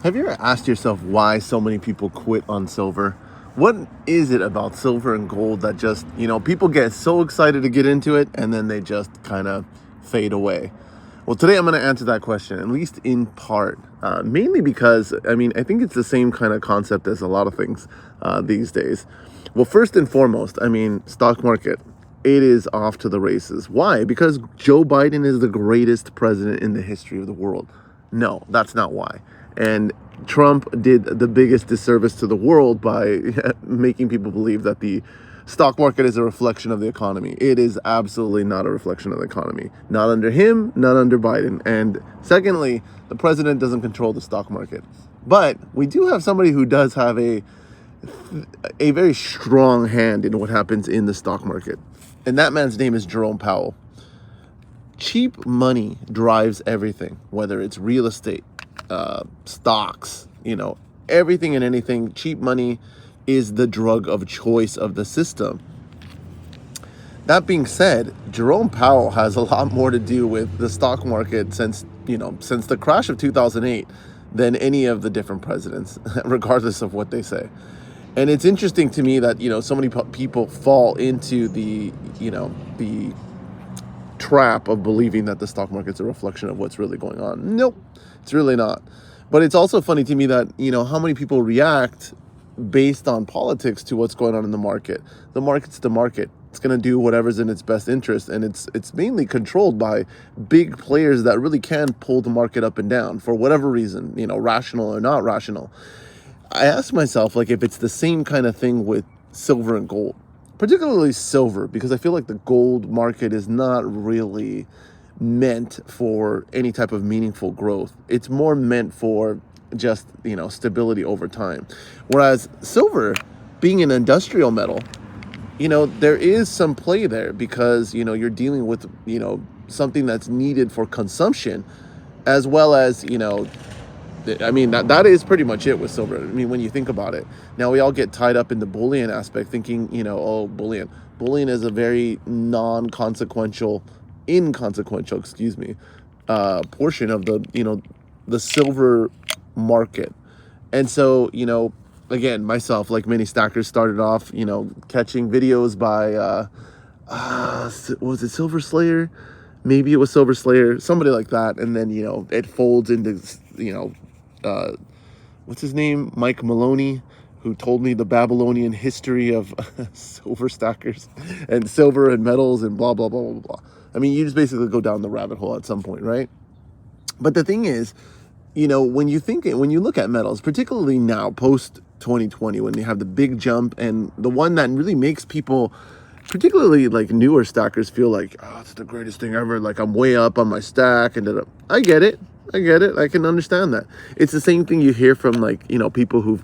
Have you ever asked yourself why so many people quit on silver? What is it about silver and gold that just, people get so excited to get into it and then they just kind of fade away? Well, today I'm going to answer that question, at least in part, mainly because, I think it's the same kind of concept as a lot of things these days. Well, first and foremost, stock market, it is off to the races. Why? Because Joe Biden is the greatest president in the history of the world. No, that's not why. And Trump did the biggest disservice to the world by making people believe that the stock market is a reflection of the economy. It is absolutely not a reflection of the economy. Not under him, not under Biden. And secondly, the president doesn't control the stock market. But we do have somebody who does have a very strong hand in what happens in the stock market. And that man's name is Jerome Powell. Cheap money drives everything, whether it's real estate, stocks, everything and anything. Cheap money is the drug of choice of the system. That being said, Jerome Powell has a lot more to do with the stock market since the crash of 2008 than any of the different presidents, regardless of what they say. And it's interesting to me that, so many people fall into the trap of believing that the stock market's a reflection of what's really going on. Nope, it's really not. But it's also funny to me that, how many people react based on politics to what's going on in the market. The market's the market. It's going to do whatever's in its best interest. And it's mainly controlled by big players that really can pull the market up and down for whatever reason, rational or not rational. I ask myself, if it's the same kind of thing with silver and gold, particularly silver, because I feel like the gold market is not really meant for any type of meaningful growth. It's more meant for just, stability over time. Whereas silver, being an industrial metal, there is some play there because, you're dealing with, something that's needed for consumption, as well as, that is pretty much it with silver. When you think about it. Now, we all get tied up in the bullion aspect, thinking, bullion. Bullion is a very inconsequential, portion of the silver market. And so, again, myself, like many stackers, started off, catching videos by, was it Silver Slayer? Maybe it was Silver Slayer, somebody like that. And then, it folds into, what's his name? Mike Maloney, who told me the Babylonian history of silver stackers and silver and metals and blah, blah, blah, blah, blah. You just basically go down the rabbit hole at some point, right? But the thing is, when you look at metals, particularly now, post 2020, when they have the big jump, and the one that really makes people, particularly newer stackers, feel like, oh, it's the greatest thing ever. I'm way up on my stack. And I get it. I can understand that. It's the same thing you hear from people who've,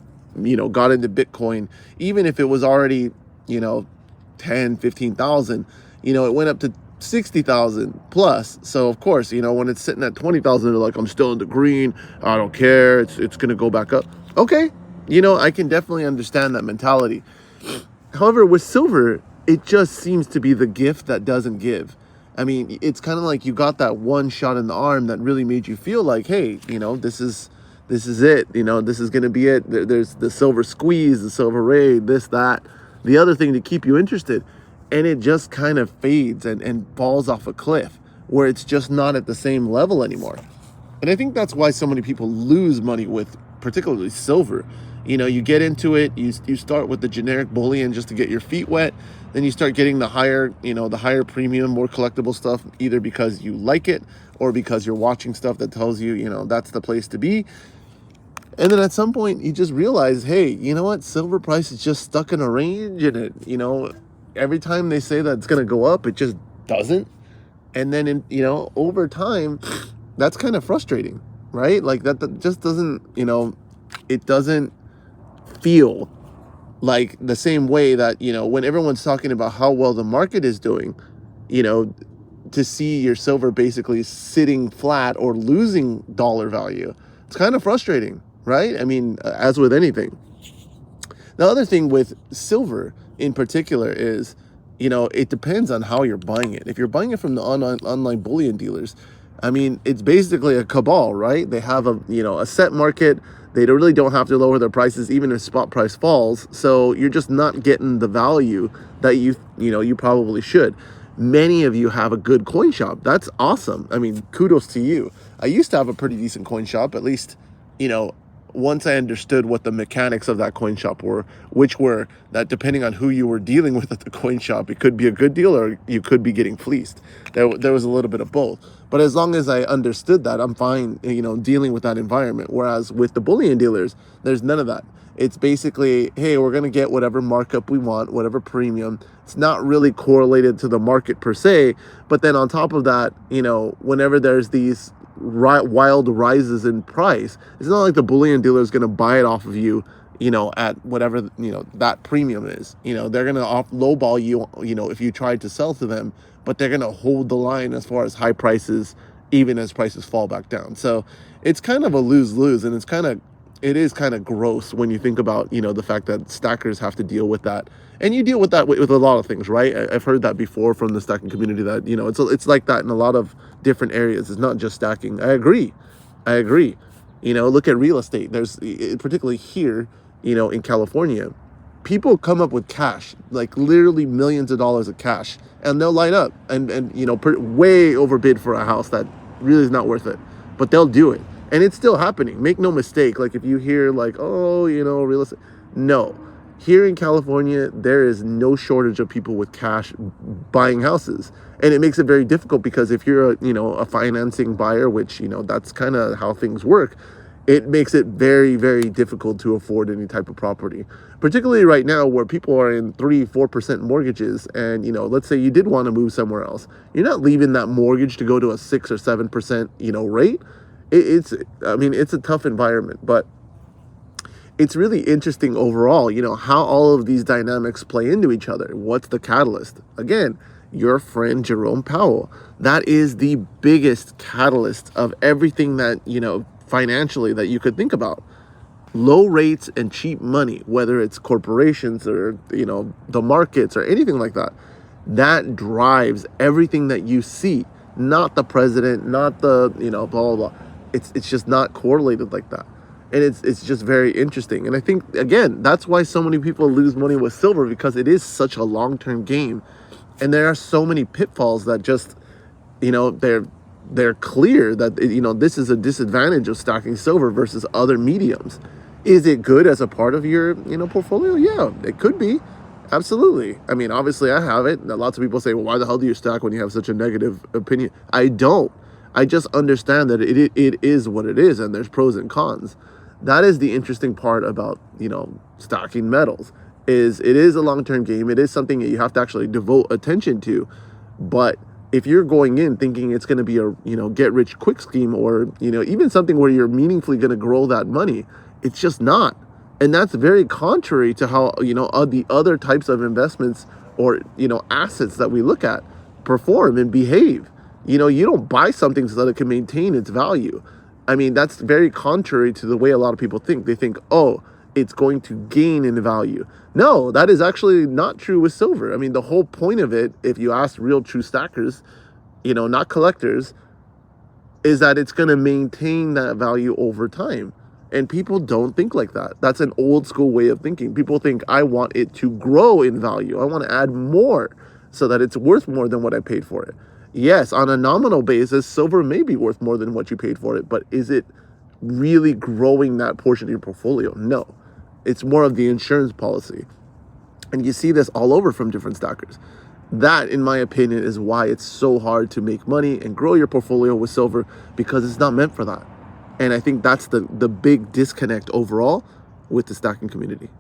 got into Bitcoin, even if it was already, 10, 15,000, it went up to 60,000 plus. So of course, when it's sitting at 20,000, they're like, I'm still in the green. I don't care. It's going to go back up. Okay. I can definitely understand that mentality. However, with silver, it just seems to be the gift that doesn't give. It's kind of like you got that one shot in the arm that really made you feel like, hey, this is it. This is going to be it. There's the silver squeeze, the silver raid, this, that, the other thing to keep you interested. And it just kind of fades and falls off a cliff where it's just not at the same level anymore. And I think that's why so many people lose money with particularly silver. You get into it, you start with the generic bullion just to get your feet wet. Then you start getting the higher premium, more collectible stuff, either because you like it or because you're watching stuff that tells you, that's the place to be. And then at some point you just realize, hey, you know what? Silver price is just stuck in a range, and it, every time they say that it's going to go up, it just doesn't. And then, over time, that's kind of frustrating, right? That just doesn't, it doesn't feel like the same way that, when everyone's talking about how well the market is doing, to see your silver basically sitting flat or losing dollar value, it's kind of frustrating, right? As with anything. The other thing with silver in particular is, it depends on how you're buying it. If you're buying it from the online bullion dealers, I mean, it's basically a cabal, right? They have a set market. They really don't have to lower their prices even if spot price falls. So you're just not getting the value that you probably should. Many of you have a good coin shop. That's awesome. I mean, kudos to you. I used to have a pretty decent coin shop, at least, you know, once I understood what the mechanics of that coin shop were, which were that depending on who you were dealing with at the coin shop, it could be a good deal or you could be getting fleeced. There was a little bit of both. But as long as I understood that, I'm fine, dealing with that environment. Whereas with the bullion dealers, there's none of that. It's basically, hey, we're going to get whatever markup we want, whatever premium. It's not really correlated to the market per se. But then on top of that, whenever there's these wild rises in price, it's not like the bullion dealer is going to buy it off of you, at whatever, that premium is. They're going to lowball you, if you try to sell to them, but they're going to hold the line as far as high prices, even as prices fall back down. So it's kind of a lose-lose, and it is kind of gross when you think about, the fact that stackers have to deal with that. And you deal with that with a lot of things, right? I've heard that before from the stacking community that, it's like that in a lot of different areas. It's not just stacking. I agree. Look at real estate. There's, particularly here, in California, people come up with cash, like literally millions of dollars of cash, and they'll light up and way overbid for a house that really is not worth it, but they'll do it. And it's still happening. Make no mistake. Like if you hear like, oh, real estate. No. Here in California, there is no shortage of people with cash buying houses. And it makes it very difficult because if you're a financing buyer, which, that's kind of how things work, it makes it very, very difficult to afford any type of property. Particularly right now where people are in 3-4% mortgages and, let's say you did want to move somewhere else. You're not leaving that mortgage to go to a 6 or 7%, rate. It's a tough environment, but it's really interesting overall, how all of these dynamics play into each other. What's the catalyst? Again, your friend Jerome Powell. That is the biggest catalyst of everything that, financially that you could think about. Low rates and cheap money, whether it's corporations or, the markets or anything like that, that drives everything that you see, not the president, not the, blah, blah, blah. It's just not correlated like that. And it's just very interesting. And I think, again, that's why so many people lose money with silver, because it is such a long-term game. And there are so many pitfalls that just, they're clear that, this is a disadvantage of stocking silver versus other mediums. Is it good as a part of your, portfolio? Yeah, it could be. Absolutely. I mean, obviously I have it. Lots of people say, well, why the hell do you stack when you have such a negative opinion? I don't. I just understand that it is what it is, and there's pros and cons. That is the interesting part about, stocking metals, is it is a long-term game. It is something that you have to actually devote attention to. But if you're going in thinking it's going to be a, get-rich-quick scheme, or, even something where you're meaningfully going to grow that money, it's just not. And that's very contrary to how, the other types of investments or, assets that we look at perform and behave. You don't buy something so that it can maintain its value. I mean, that's very contrary to the way a lot of people think. They think, oh, it's going to gain in value. No, that is actually not true with silver. I mean, the whole point of it, if you ask real true stackers, not collectors, is that it's going to maintain that value over time. And people don't think like that. That's an old school way of thinking. People think, I want it to grow in value. I want to add more so that it's worth more than what I paid for it. Yes, on a nominal basis, silver may be worth more than what you paid for it, but is it really growing that portion of your portfolio? No. It's more of the insurance policy. And you see this all over from different stackers. That, in my opinion, is why it's so hard to make money and grow your portfolio with silver, because it's not meant for that. And I think that's the big disconnect overall with the stacking community.